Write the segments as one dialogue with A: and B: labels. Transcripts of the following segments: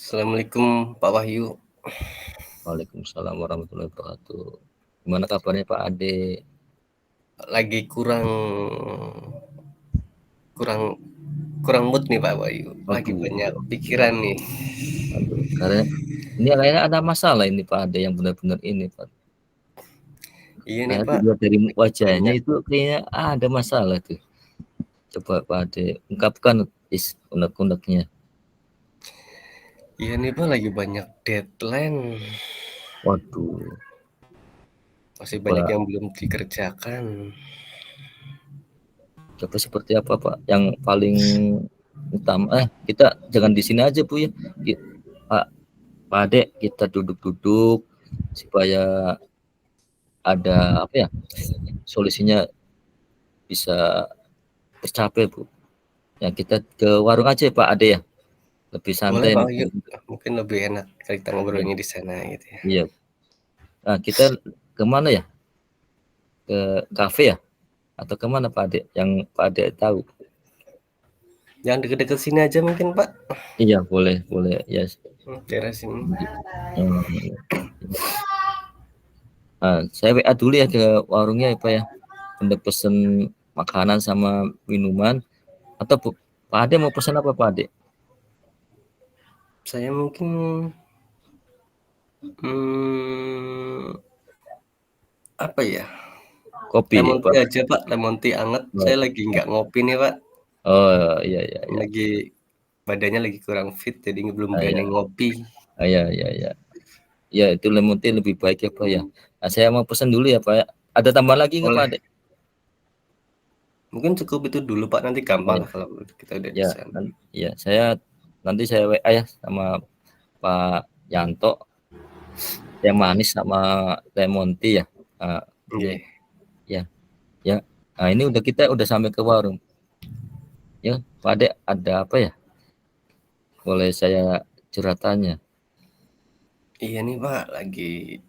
A: Assalamualaikum Pak Wahyu.
B: Waalaikumsalam warahmatullahi wabarakatuh. Gimana kabarnya Pak Ade?
A: Lagi kurang kurang kurang mood nih Pak Wahyu. Lagi
B: Aduh,
A: banyak
B: ya,
A: pikiran nih.
B: aduh. Karena ini kayaknya ada masalah ini Pak Ade yang benar-benar ini Pak.
A: Iya nih
B: Saya
A: Pak,
B: dilihat dari
A: lagi
B: wajahnya
A: banyak.
B: itu kayaknya ada masalah tuh. Coba Pak Ade ungkapkan unek-uneknya.
A: Iya nih Pak, lagi banyak deadline.
B: Waduh,
A: Masih banyak
B: coba
A: yang belum dikerjakan.
B: coba seperti apa Pak? Yang paling utama kita jangan di sini aja Bu ya. Pak Pak Ade kita duduk-duduk supaya ada apa ya? Solusinya bisa tercapai Bu. Ya kita ke warung aja Pak Ade ya, lebih
A: Boleh
B: santai
A: Pak Wahyu,
B: mungkin.
A: mungkin lebih enak kita
B: Iya,
A: ngobrolnya di sana gitu ya.
B: iya. Nah kita kemana ya? Ke kafe ya? Atau kemana Pak Ade? Yang Pak Ade tahu?
A: Jangan deket-deket sini aja mungkin Pak.
B: Iya boleh, boleh ya.
A: Daerah sini.
B: Hmm, Nah, saya WA dulu ya ke warungnya ya Pak ya. Untuk pesen makanan sama minuman. Atau Pak Ade mau pesan apa Pak Ade?
A: Saya mungkin apa ya?
B: Kopi
A: Lemon
B: Pak.
A: tea aja Pak, lemon tea anget. Saya lagi nggak ngopi nih Pak.
B: Oh iya iya iya.
A: Lagi badannya lagi kurang fit, jadi belum
B: Ah,
A: berani
B: iya.
A: ngopi.
B: Iya iya iya. Ya itu lemon tea lebih baik ya Pak ya. Nah, saya mau pesan dulu ya Pak ya. Ada tambahan lagi nggak Pak
A: Boleh.
B: Ade?
A: Mungkin cukup itu dulu Pak, nanti
B: Oh,
A: gampang
B: ya.
A: lah kalau kita udah di
B: Ya,
A: sana.
B: ya saya nanti saya WA ya sama Pak Yanto, teh manis sama lemon tea ya. Nah,
A: Oke.
B: ya, ya. Nah, ini kita udah sampai ke warung. Ya, Pak Ade ada apa ya? Boleh saya curhatannya.
A: Iya nih Pak, lagi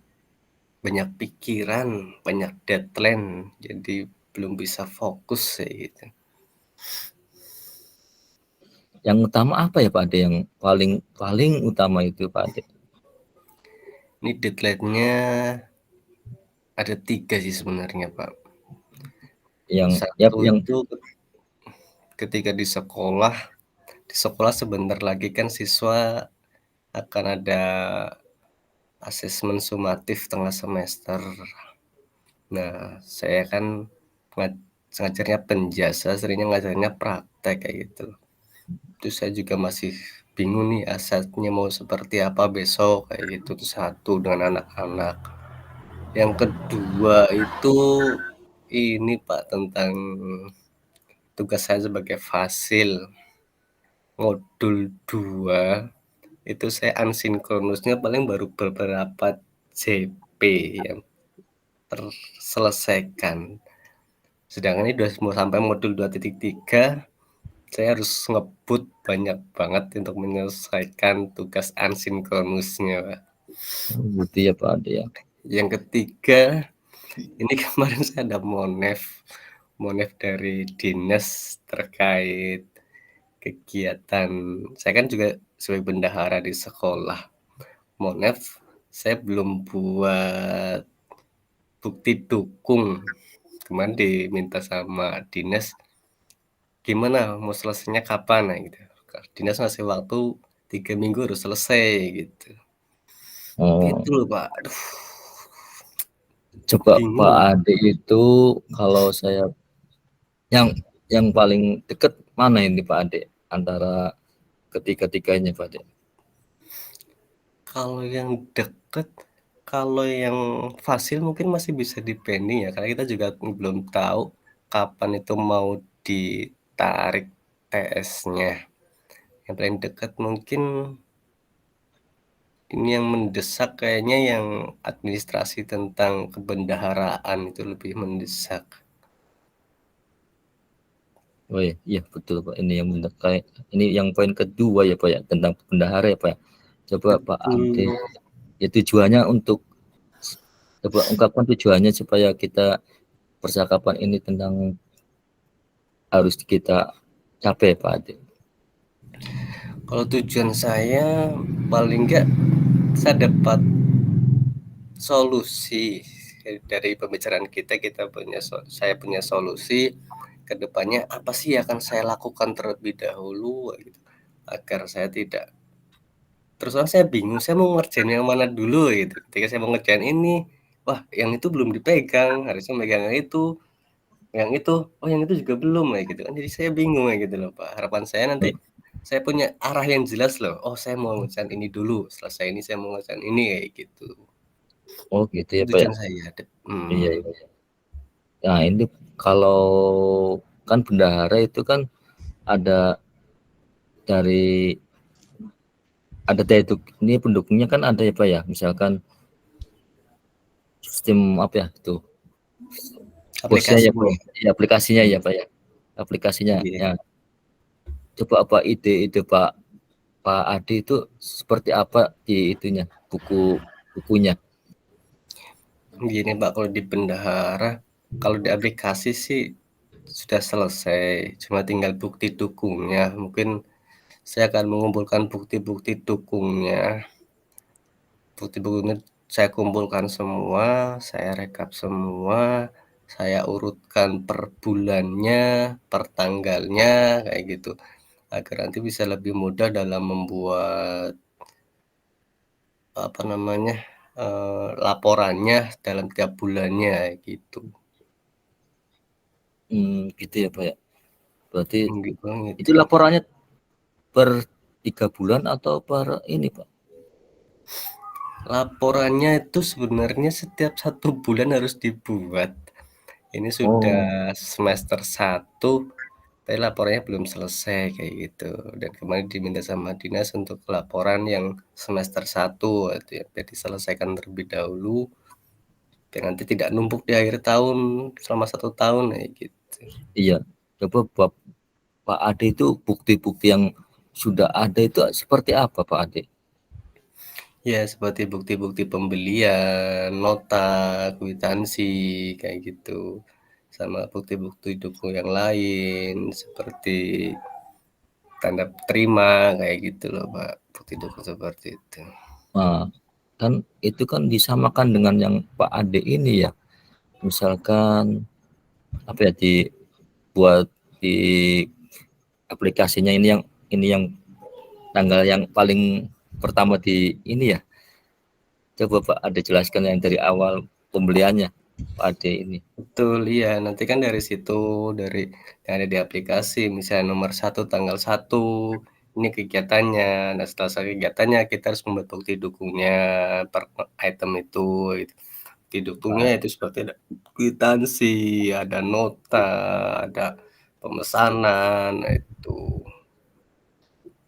A: banyak pikiran, banyak deadline, jadi belum bisa fokus ya gitu.
B: Yang utama apa ya Pak Ade? Yang paling paling utama itu Pak Ade?
A: Ini deadline-nya ada 3 sih sebenarnya Pak.
B: Yang ya
A: Satu
B: yang
A: itu ketika di sekolah sebentar lagi kan siswa akan ada asesmen sumatif tengah semester. Nah, saya kan ngajarnya penjasa, seringnya ngajarnya praktek kayak gitu. Terus saya juga masih bingung nih asetnya mau seperti apa besok kayak gitu. Itu satu dengan anak-anak. Yang kedua itu ini Pak tentang tugas saya sebagai fasil modul 2 itu saya ansinkronusnya paling baru beberapa JP yang terselesaikan. Sedangkan ini udah mau sampai modul 2.3, saya harus ngebut banyak banget untuk menyelesaikan tugas ansinkronusnya, Pak.
B: gitu ya Pak Ade ya.
A: Yang ketiga, ini kemarin saya ada monef dari dinas terkait kegiatan. Saya kan juga sebagai bendahara di sekolah. Monef, saya belum buat bukti dukung. Kemarin diminta sama dinas, gimana mau selesainya kapan nah gitu. Dinas ngasih waktu 3 minggu harus selesai gitu.
B: Oh,
A: Itu loh Pak, aduh
B: coba Pak
A: bingung.
B: Ade itu kalau saya yang paling dekat mana ini Pak Ade antara ketiga-tiganya Pak Ade?
A: Kalau yang deket, kalau yang fasil mungkin masih bisa dipending ya, karena kita juga belum tahu kapan itu mau ditarik TS-nya. Yang paling dekat mungkin ini yang mendesak kayaknya yang administrasi tentang kebendaharaan itu lebih mendesak.
B: Oh iya, iya betul Pak. Ini yang kayak ini yang poin kedua ya Pak ya tentang bendahara ya Pak. Coba Pak Ade,
A: Betul.
B: ya tujuannya untuk coba ungkapkan tujuannya supaya kita percakapan ini tentang harus kita capai Pak Ade.
A: Kalau tujuan saya paling enggak saya dapat solusi dari pembicaraan kita, saya punya solusi ke depannya apa sih yang akan saya lakukan terlebih dahulu gitu, agar saya tidak terus terang saya bingung, saya mau ngerjain yang mana dulu gitu. Ketika saya mau ngerjain ini, wah yang itu belum dipegang, harusnya megang yang itu, oh yang itu juga belum kayak gitu kan. Jadi saya bingung kayak gitu loh, Pak. Harapan saya nanti saya punya arah yang jelas loh. Oh, saya mau ngerjain ini dulu, selesai ini saya mau ngerjain ini kayak gitu.
B: Oh gitu
A: Itu
B: ya Pak ya?
A: tujuan saya.
B: Iya, iya. Nah ini kalau kan bendahara itu kan ada dari daya ini pendukungnya kan ada ya Pak ya, misalkan sistem apa ya itu bosnya ya Pak
A: Aplikasinya.
B: ya, iya, aplikasinya ya Pak ya, aplikasinya
A: Iya.
B: ya. Coba apa ide-ide Pak Ade itu seperti apa di itunya bukunya?
A: Gini Pak, kalau di bendahara, kalau di aplikasi sih sudah selesai, cuma tinggal bukti dukungnya. Mungkin saya akan mengumpulkan bukti-bukti dukungnya. Bukti-buktinya saya kumpulkan semua, saya rekap semua, saya urutkan per bulannya, per tanggalnya, kayak gitu. Agar nanti bisa lebih mudah dalam membuat, apa namanya, laporannya dalam tiap bulannya, gitu.
B: Gitu ya Pak ya. Berarti
A: Gitu
B: itu
A: gitu.
B: laporannya per 3 bulan atau per ini Pak?
A: Laporannya itu sebenarnya setiap 1 bulan harus dibuat. Ini sudah
B: Oh
A: semester 1, tapi laporannya belum selesai kayak gitu. Dan kemarin diminta sama dinas untuk laporan yang semester 1 gitu ya, biar diselesaikan terlebih dahulu, biar nanti tidak numpuk di akhir tahun selama 1 tahun kayak gitu.
B: iya. Coba Pak Ade itu bukti-bukti yang sudah ada itu seperti apa Pak Ade?
A: Ya seperti bukti-bukti pembelian, nota, kwitansi, kayak gitu. Sama bukti-bukti dukung yang lain seperti tanda terima kayak gitu loh, Pak. Bukti dukung seperti itu.
B: Nah, kan itu kan disamakan dengan yang Pak Ade ini ya. Misalkan apa ya dibuat di aplikasinya ini yang tanggal yang paling pertama di ini ya. Coba Pak Ade jelaskan yang dari awal pembeliannya Pak Ade ini.
A: Betul, iya. Nanti kan dari situ, dari yang ada di aplikasi, misalnya nomor 1 tanggal 1 ini kegiatannya. Nah, setelah selesai kegiatannya, kita harus membuat bukti dukungnya per item itu, gitu. Bukti dukungnya itu seperti ada kwitansi, ada nota, ada pemesanan, nah itu.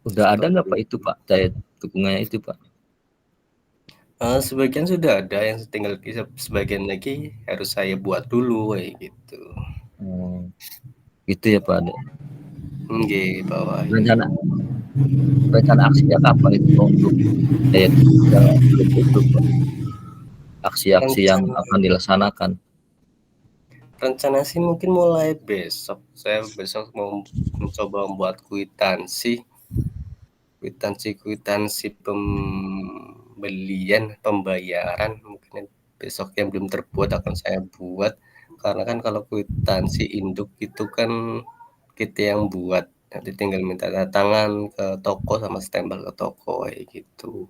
B: Udah ada nggak
A: Seperti
B: Pak itu Pak daya dukungannya itu Pak?
A: sebagian sudah ada, yang tinggal sebagian lagi harus saya buat dulu, kayak gitu.
B: Oh, gitu ya Pak Ade.
A: Nggih, Pak Wahyu.
B: Rencana rencana aksinya kapan itu Pak untuk daya dukung yang belum itu Pak? Aksi-aksi yang
A: Rencana
B: akan dilaksanakan.
A: rencana sih mungkin mulai besok. Saya besok mau mencoba membuat kwitansi pembelian, pembayaran mungkin besok yang belum terbuat akan saya buat. Karena kan kalau kwitansi induk itu kan kita yang buat. Nanti tinggal minta tanda tangan ke toko sama stempel ke toko kayak gitu.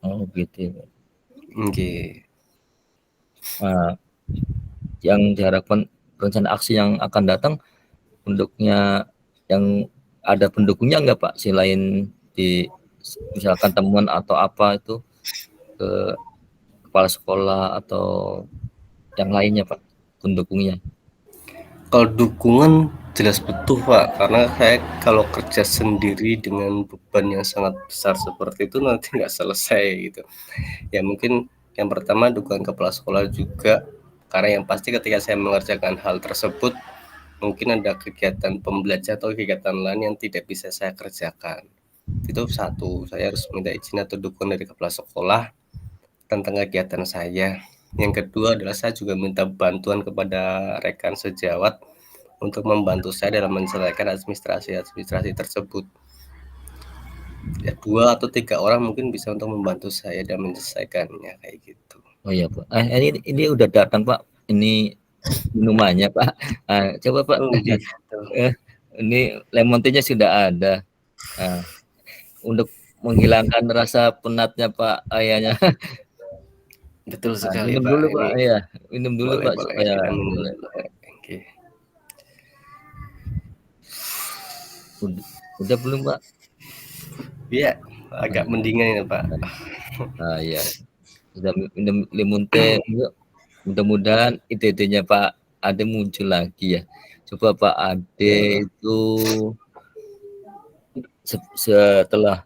B: Oh gitu ya.
A: Nggih.
B: Nah, yang diharapkan rencana aksi yang akan datang pendukungnya yang ada pendukungnya enggak Pak selain di misalkan temuan atau apa itu ke kepala sekolah atau yang lainnya Pak pendukungnya.
A: Kalau dukungan jelas butuh, Pak, karena saya kalau kerja sendiri dengan beban yang sangat besar seperti itu nanti nggak selesai gitu. Ya mungkin yang pertama dukungan kepala sekolah juga, karena yang pasti ketika saya mengerjakan hal tersebut, mungkin ada kegiatan pembelajaran atau kegiatan lain yang tidak bisa saya kerjakan. Itu satu, saya harus minta izin atau dukungan dari kepala sekolah tentang kegiatan saya. Yang kedua adalah saya juga minta bantuan kepada rekan sejawat untuk membantu saya dalam menyelesaikan administrasi tersebut. Ya 2 atau 3 orang mungkin bisa untuk membantu saya dan menyelesaikannya, kayak gitu.
B: Oh iya Pak. Ini udah datang Pak. Ini minumannya Pak. Coba Pak.
A: Oh gitu.
B: Ini lemon tea-nya sudah ada. Untuk menghilangkan rasa penatnya Pak ayahnya.
A: Betul sekali
B: Minum
A: Pak,
B: dulu Pak.
A: ini
B: Iya, minum dulu
A: boleh
B: Pak
A: boleh
B: supaya
A: kita minum
B: boleh.
A: dulu, oke.
B: Udah belum Pak?
A: Iya, agak mendingan ya Pak.
B: Iya. Udah minum lemon teh. Mudah-mudahan ide-idenya Pak Ade muncul lagi ya. Coba Pak Ade
A: Betul.
B: itu setelah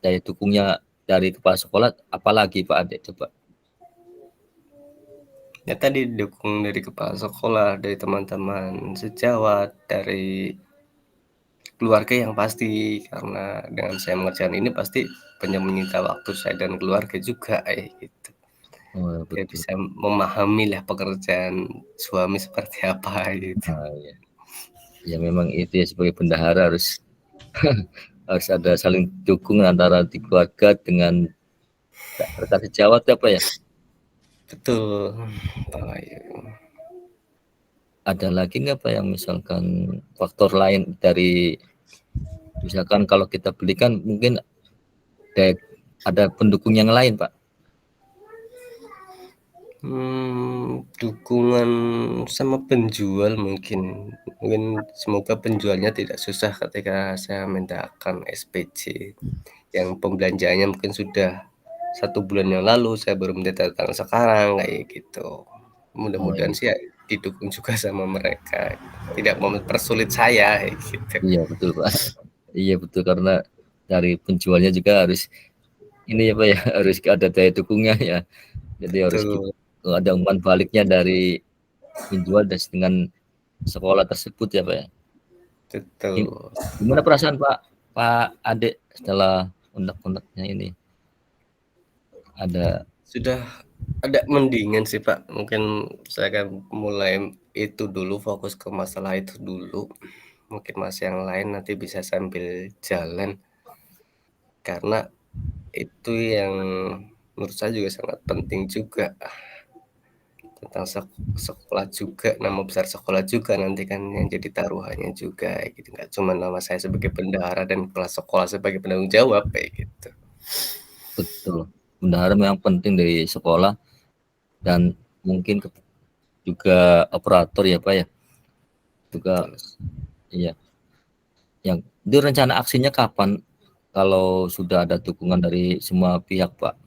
B: daya dukungnya dari kepala sekolah, apalagi Pak Ade coba?
A: Ya tadi didukung dari kepala sekolah, dari teman-teman sejawat, dari keluarga yang pasti, karena dengan saya mengerjakan ini pasti banyak menyita waktu saya dan keluarga juga, gitu.
B: Oh,
A: Ya
B: betul.
A: bisa memahami lah pekerjaan suami seperti apa gitu.
B: Ya. Ya memang itu ya, sebagai bendahara harus harus ada saling dukung antara di keluarga dengan rekan sejawat apa ya.
A: Betul, Pak Wahyu.
B: Ada lagi nggak Pak yang misalkan faktor lain dari, misalkan kalau kita belikan mungkin ada pendukung yang lain Pak?
A: Dukungan sama penjual mungkin. Mungkin semoga penjualnya tidak susah ketika saya mintakan SPC, yang pembelanjaannya mungkin sudah 1 bulan yang lalu, saya baru minta datang sekarang, kayak gitu.
B: Oh
A: Mudah-mudahan
B: iya.
A: sih ya didukung juga sama mereka, tidak mempersulit saya, kayak gitu.
B: Iya betul Pak. Iya betul, karena dari penjualnya juga harus ini ya Pak ya, harus ada daya dukungnya ya. Jadi harus
A: Betul,
B: ada umpan baliknya dari penjual dan dengan sekolah tersebut ya Pak ya.
A: betul.
B: Gimana perasaan Pak Ade setelah undang-undangnya ini? Ada.
A: Sudah ada mendingan sih Pak, mungkin saya akan mulai itu dulu, fokus ke masalah itu dulu. Mungkin Mas yang lain nanti bisa sambil jalan, karena itu yang menurut saya juga sangat penting juga, tentang sekolah juga, nama besar sekolah juga nanti kan yang jadi taruhannya juga gitu, nggak cuma nama saya sebagai bendahara dan kepala sekolah sebagai penanggung jawab, kayak gitu.
B: Betul. Bendahara memang penting dari sekolah dan mungkin juga operator ya Pak ya. Juga
A: Betul.
B: iya. Yang itu rencana aksinya kapan kalau sudah ada dukungan dari semua pihak Pak?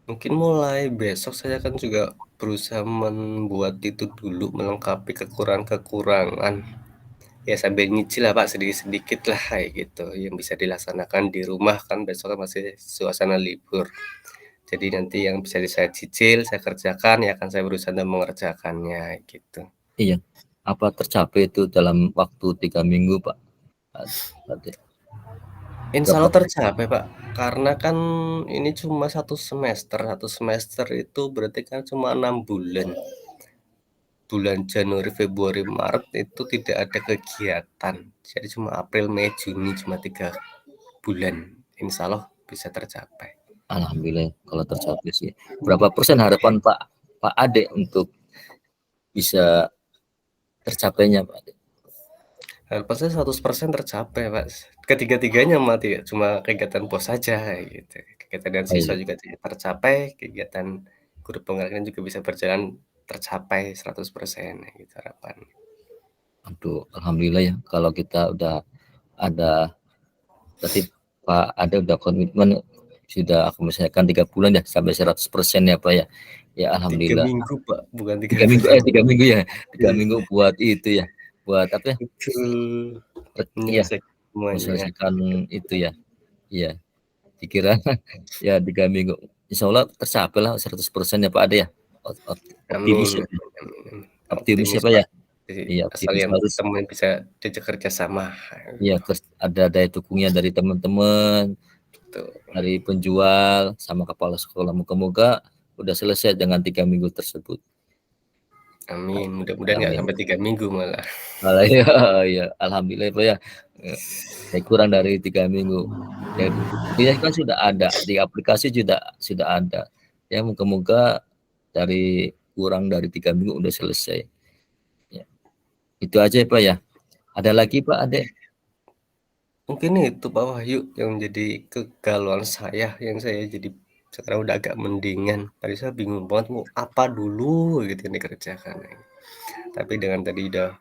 A: Mungkin mulai besok saya akan juga berusaha membuat itu dulu, melengkapi kekurangan-kekurangan. Ya sambil nyicil lah Pak, sedikit-sedikit lah kayak gitu, yang bisa dilaksanakan di rumah kan besok kan masih suasana libur. Jadi nanti yang bisa saya cicil, saya kerjakan, ya akan saya berusaha untuk mengerjakannya gitu.
B: Iya. Apa tercapai itu dalam waktu 3 minggu Pak?
A: Insya
B: Berapa?
A: Allah tercapai Pak, karena kan ini cuma satu semester itu berarti kan cuma 6 bulan. Bulan Januari, Februari, Maret itu tidak ada kegiatan. Jadi cuma April, Mei, Juni cuma 3 bulan. Insya Allah bisa tercapai.
B: Alhamdulillah kalau tercapai sih. Berapa persen harapan Pak Ade untuk bisa tercapainya Pak Ade?
A: Harapan saya 100% tercapai, Pak. Ketiga-tiganya mati ya, cuma kegiatan pos saja kayak gitu. Kegiatan dengan
B: Oh
A: siswa
B: iya.
A: juga tidak tercapai, kegiatan guru penggeraknya juga bisa berjalan tercapai 100% gitu harapan.
B: Aduh, alhamdulillah ya kalau kita udah ada, berarti Pak Ade udah komitmen sudah aku menyelesaikan 3 bulan ya sampai 100% ya Pak ya. Ya
A: 3
B: alhamdulillah.
A: minggu, Pak, bukan 3
B: 3 minggu,
A: bulan.
B: 3 minggu ya. 3
A: Iya,
B: minggu buat itu ya. Buat apa ya?
A: betul.
B: Iya,
A: Menyelesaikan semuanya.
B: menyelesaikan itu ya. Iya, dikira ya 3 minggu. Insya Allah tercapai lah 100% ya Pak Ade ya. Optimis
A: Amin,
B: ya.
A: amin.
B: Optimis ya
A: Optimis,
B: Pak
A: Pak.
B: ya.
A: Jadi
B: Iya,
A: asal
B: optimis
A: yang
B: harus.
A: teman bisa diajak kerja sama.
B: Iya, terus ada daya dukungnya dari teman-teman,
A: Tuh.
B: dari penjual sama kepala sekolah. Moga-moga udah selesai dengan 3 minggu tersebut.
A: Amin, mudah-mudahan nggak
B: Amin.
A: sampai 3 minggu malah.
B: Malah ya, ya alhamdulillah Pak ya. Kurang dari 3 minggu. Ya, buktinya kan sudah ada, di aplikasi sudah ada. Ya moga-moga dari kurang dari 3 minggu udah selesai. Ya. Itu aja ya Pak ya. Ada lagi Pak Ade?
A: Mungkin itu Pak Wahyu yang menjadi kegalauan saya, yang saya jadi sekarang udah agak mendingan. Tadi saya bingung banget mau apa dulu gitu yang dikerjakan. Tapi dengan tadi udah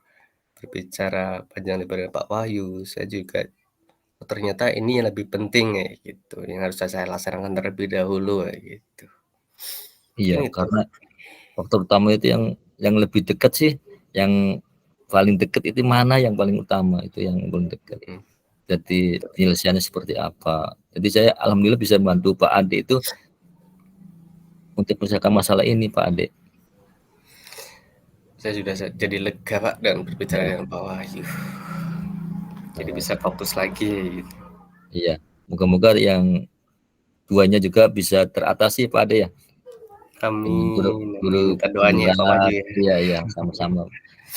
A: berbicara panjang lebar dengan Pak Wahyu, saya juga oh, ternyata ini yang lebih penting ya gitu, yang harus saya laksanakan terlebih dahulu ya gitu.
B: Iya,
A: Mungkin itu.
B: karena faktor utama itu yang lebih dekat sih, yang paling dekat itu mana yang paling utama, itu yang paling dekat.
A: Mm.
B: Jadi penyelesaiannya seperti apa. Jadi saya alhamdulillah bisa membantu Pak Ade itu untuk menyelesaikan masalah ini Pak Ade.
A: Saya sudah jadi lega Pak dan berbicara dengan Pak Wahyu. Jadi bisa fokus lagi gitu.
B: Iya, moga-moga yang duanya juga bisa teratasi Pak Ade ya. Dengan guru,
A: Amin,
B: guru
A: amin. Minta doanya ya Pak Wahyu
B: berat,
A: ya.
B: iya iya sama-sama.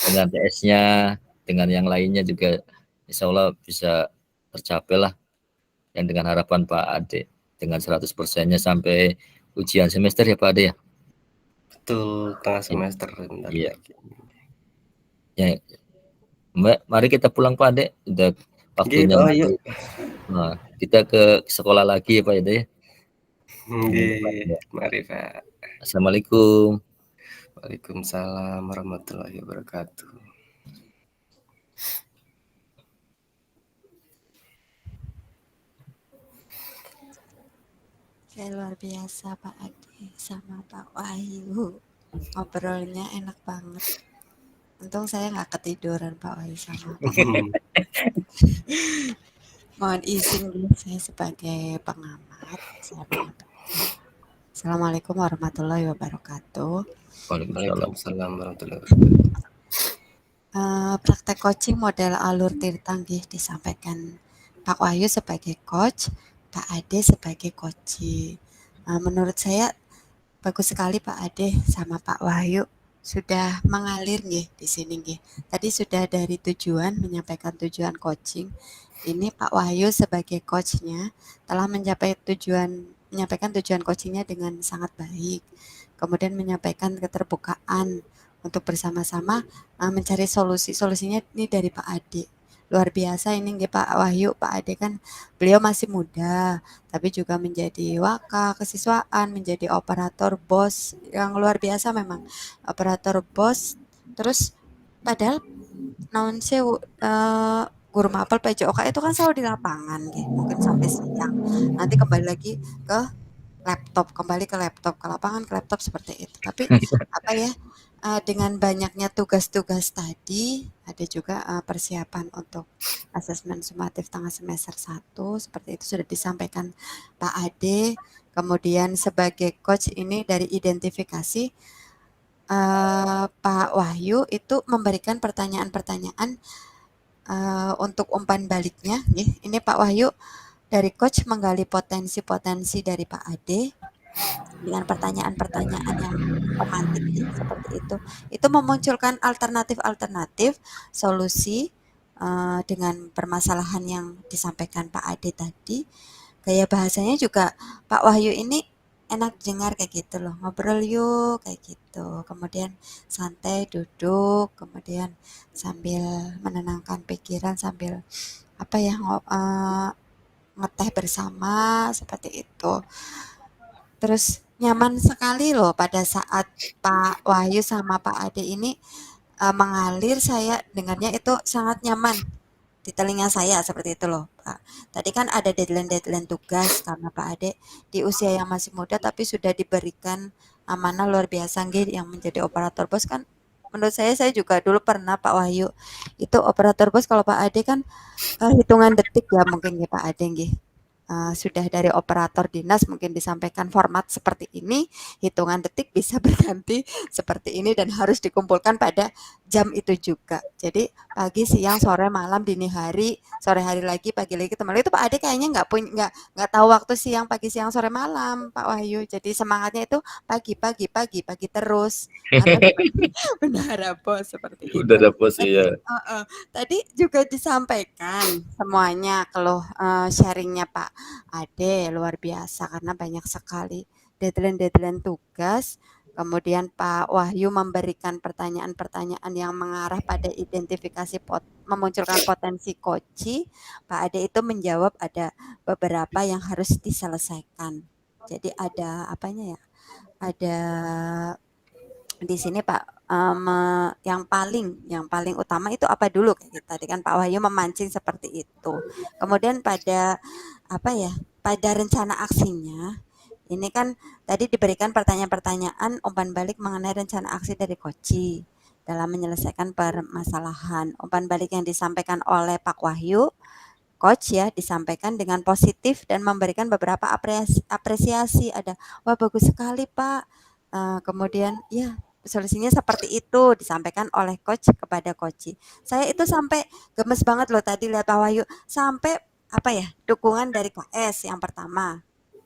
B: Dengan TS-nya, dengan yang lainnya juga insya Allah bisa tercapai lah yang dengan harapan Pak Ade dengan 100%-nya sampai ujian semester ya Pak Ade ya.
A: Betul, tengah semester bentar
B: Iya.
A: lagi.
B: Ya, mari kita pulang Pak Ade, udah
A: Nggih,
B: waktunya
A: Pak Wahyu.
B: untuk kita ke sekolah lagi ya Pak Ade ya.
A: Nggih, mari Pak.
B: Assalamualaikum.
A: Waalaikumsalam warahmatullahi wabarakatuh.
C: Kayak luar biasa Pak Ade sama Pak Wahyu. Ngobrolnya enak banget. Untung saya nggak ketiduran Pak Wahyu sama Pak. Mohon izin dulu saya sebagai pengamat. Saya menyampaikan. Assalamualaikum warahmatullahi wabarakatuh.
A: Waalaikumsalam warahmatullahi wabarakatuh.
C: Praktek coaching model alur tirta nggih disampaikan Pak Wahyu sebagai coach, Pak Ade sebagai coachee. Menurut saya bagus sekali Pak Ade sama Pak Wahyu sudah mengalir nggih di sini nggih. Tadi sudah dari tujuan menyampaikan tujuan coaching. Ini Pak Wahyu sebagai coachnya telah menyampaikan tujuan coachingnya dengan sangat baik. Kemudian menyampaikan keterbukaan untuk bersama-sama mencari solusi. Solusinya ini dari Pak Ade. Luar biasa ini nggih Pak Wahyu, Pak Ade kan beliau masih muda, tapi juga menjadi waka kesiswaan, menjadi operator BOS yang luar biasa memang. Operator BOS, terus padahal naon sewu guru mapel PJOK itu kan selalu di lapangan nggih, mungkin sampai siang. Nanti kembali lagi ke kembali ke laptop, ke lapangan, ke laptop seperti itu. Tapi apa ya, dengan banyaknya tugas-tugas tadi, ada juga persiapan untuk asesmen sumatif tengah semester 1, seperti itu sudah disampaikan Pak Ade. Kemudian sebagai coach ini dari identifikasi, Pak Wahyu itu memberikan pertanyaan-pertanyaan untuk umpan baliknya. Ini Pak Wahyu dari coach menggali potensi-potensi dari Pak Ade dengan pertanyaan-pertanyaan yang pemantik seperti itu. Itu memunculkan alternatif-alternatif solusi dengan permasalahan yang disampaikan Pak Ade tadi. Gaya bahasanya juga Pak Wahyu ini enak dengar kayak gitu loh, ngobrol yuk kayak gitu. Kemudian santai duduk, kemudian sambil menenangkan pikiran sambil apa ya ngeteh bersama seperti itu. Terus nyaman sekali loh pada saat Pak Wahyu sama Pak Ade ini mengalir, saya dengarnya itu sangat nyaman di telinga saya seperti itu loh Pak. Tadi kan ada deadline-deadline tugas karena Pak Ade di usia yang masih muda tapi sudah diberikan amanah luar biasa nggih yang menjadi operator bos kan. Menurut saya juga dulu pernah Pak Wahyu itu operator bos, kalau Pak Ade kan hitungan detik ya mungkin ya Pak Ade nggih. sudah dari operator dinas mungkin disampaikan format seperti ini, hitungan detik bisa berganti seperti ini dan harus dikumpulkan pada jam itu juga. Jadi pagi, siang, sore, malam, dini hari, sore hari lagi, pagi lagi, teman itu Pak Ade kayaknya nggak tahu waktu siang, pagi, siang, sore, malam, Pak Wahyu. Jadi semangatnya itu pagi, pagi, pagi, pagi terus. Atau seperti bendahara bos seperti
B: Udah
C: itu.
B: dapet sih
C: Tadi,
B: ya.
C: tadi juga disampaikan semuanya kalau sharingnya Pak Ade luar biasa karena banyak sekali deadline-deadline tugas. Kemudian Pak Wahyu memberikan pertanyaan-pertanyaan yang mengarah pada identifikasi memunculkan potensi koci. Pak Ade itu menjawab ada beberapa yang harus diselesaikan. Jadi ada apanya ya? Ada di sini Pak yang paling utama itu apa dulu kayak gitu. Tadi kan Pak Wahyu memancing seperti itu. Kemudian pada apa ya? Pada rencana aksinya ini kan tadi diberikan pertanyaan-pertanyaan umpan balik mengenai rencana aksi dari Koci dalam menyelesaikan permasalahan. Umpan balik yang disampaikan oleh Pak Wahyu, Coach ya, disampaikan dengan positif dan memberikan beberapa apresiasi. Ada, wah bagus sekali Pak. Kemudian, ya solusinya seperti itu disampaikan oleh coach kepada coach. Saya itu sampai gemes banget loh tadi lihat Pak Wahyu. Sampai apa ya, dukungan dari KS yang pertama.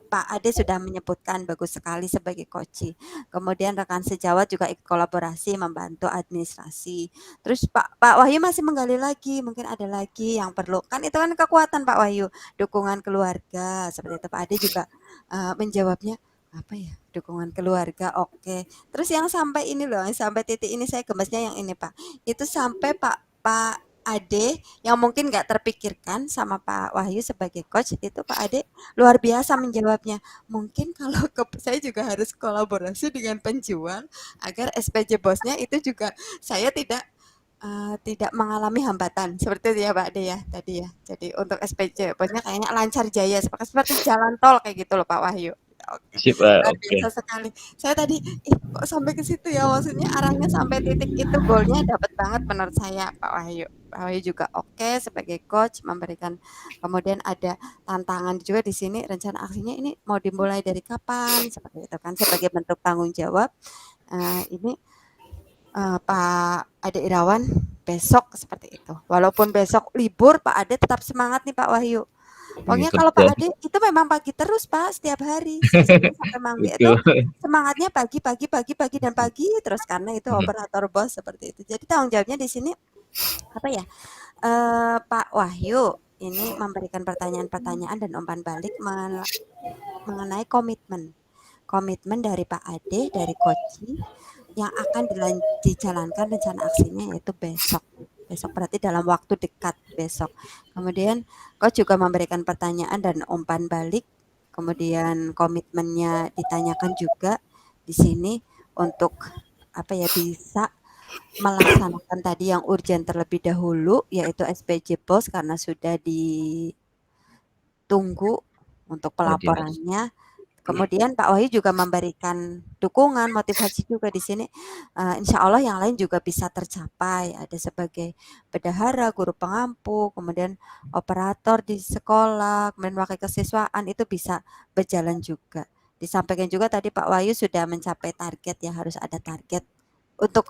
C: Pak Ade sudah menyebutkan bagus sekali sebagai coach. Kemudian rekan sejawat juga ikut kolaborasi membantu administrasi. Terus Pak Wahyu masih menggali lagi, mungkin ada lagi yang perlu. Kan itu kan kekuatan Pak Wahyu, dukungan keluarga. Seperti itu Pak Ade juga menjawabnya apa ya? Dukungan keluarga. Oke. Terus yang sampai ini loh, sampai titik ini saya gemesnya yang ini Pak. Itu sampai Pak Ade yang mungkin nggak terpikirkan sama Pak Wahyu sebagai coach itu Pak Ade luar biasa menjawabnya. Mungkin kalau saya juga harus kolaborasi dengan penjual agar SPJ bosnya itu juga saya tidak mengalami hambatan seperti itu ya Pak Ade ya tadi ya. Jadi untuk SPJ bosnya kayaknya lancar jaya seperti jalan tol kayak gitu loh Pak Wahyu. Oke,
B: Sip,
C: luar
B: oke.
C: biasa sekali. Saya tadi, kok sampai ke situ ya, maksudnya arahnya sampai titik itu, goalnya dapat banget menurut saya Pak Wahyu. Pak Wahyu juga oke sebagai coach memberikan, kemudian ada tantangan juga di sini, rencana aksinya ini mau dimulai dari kapan, seperti itu kan, sebagai bentuk tanggung jawab. Ini Pak Ade Irawan besok seperti itu. Walaupun besok libur, Pak Ade tetap semangat nih Pak Wahyu. Pokoknya kalau
B: Kerja.
C: Pak Ade itu memang pagi terus Pak, setiap hari Senin sampai Minggu itu
B: Betul.
C: semangatnya pagi, pagi, pagi, pagi dan pagi terus karena itu operator bos seperti itu. Jadi tanggung jawabnya di sini apa ya? Pak Wahyu ini memberikan pertanyaan-pertanyaan dan umpan balik mengenai komitmen. Komitmen dari Pak Ade dari Koci yang akan dijalankan rencana aksinya yaitu besok. Besok berarti dalam waktu dekat besok. Kemudian Coach juga memberikan pertanyaan dan umpan balik. Kemudian komitmennya ditanyakan juga di sini untuk apa ya bisa melaksanakan tadi yang urgent terlebih dahulu yaitu SPJ Pos karena sudah ditunggu untuk
B: Koordinasi.
C: pelaporannya. Kemudian Pak Wahyu juga memberikan dukungan, motivasi juga di sini. Insya Allah yang lain juga bisa tercapai. Ada sebagai bendahara, guru pengampu, kemudian operator di sekolah, kemudian wakil kesiswaan itu bisa berjalan juga. Disampaikan juga tadi Pak Wahyu sudah mencapai target ya harus ada target untuk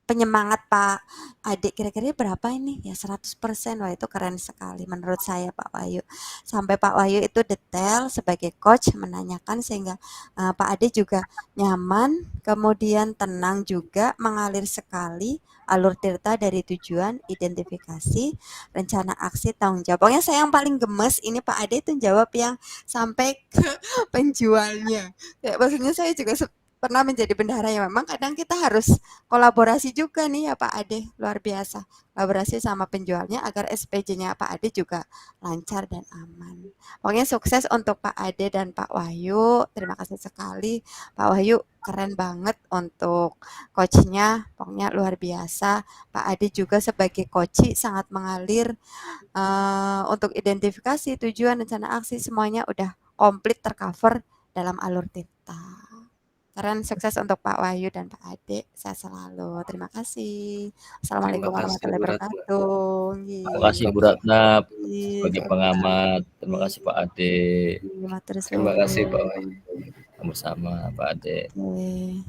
C: penyemangat Pak Ade kira-kira berapa ini? Ya 100%. Wah itu keren sekali menurut saya Pak Wahyu. Sampai Pak Wahyu itu detail sebagai coach menanyakan sehingga Pak Ade juga nyaman, kemudian tenang juga, mengalir sekali alur tirta dari tujuan, identifikasi, rencana aksi, tanggung jawab. Pokoknya saya yang paling gemes ini Pak Ade itu jawab yang sampai ke penjualnya. Ya, maksudnya saya juga pernah menjadi bendahara ya memang kadang kita harus kolaborasi juga nih ya Pak Ade, luar biasa. Kolaborasi sama penjualnya agar SPJ-nya Pak Ade juga lancar dan aman. Pokoknya sukses untuk Pak Ade dan Pak Wahyu. Terima kasih sekali. Pak Wahyu keren banget untuk coachnya. Pokoknya luar biasa. Pak Ade juga sebagai coach sangat mengalir untuk identifikasi tujuan rencana aksi semuanya udah komplit tercover dalam alur Tirta. Keren, sukses untuk Pak Wahyu dan Pak Ade. Sehat selalu. Terima kasih. Assalamualaikum
A: Terima kasih
C: warahmatullahi
A: Bu Ratna.
C: wabarakatuh.
B: Terima kasih Bu
A: Waalaikumsalam.
B: Ratna
C: Ih,
B: sebagai
C: Kak
B: pengamat. Terima
C: Ade.
B: kasih Pak Ade.
C: Matur
A: Terima kasih Pak
C: suwun.
A: Wahyu.
B: Sama-sama Pak Ade.
C: Oke.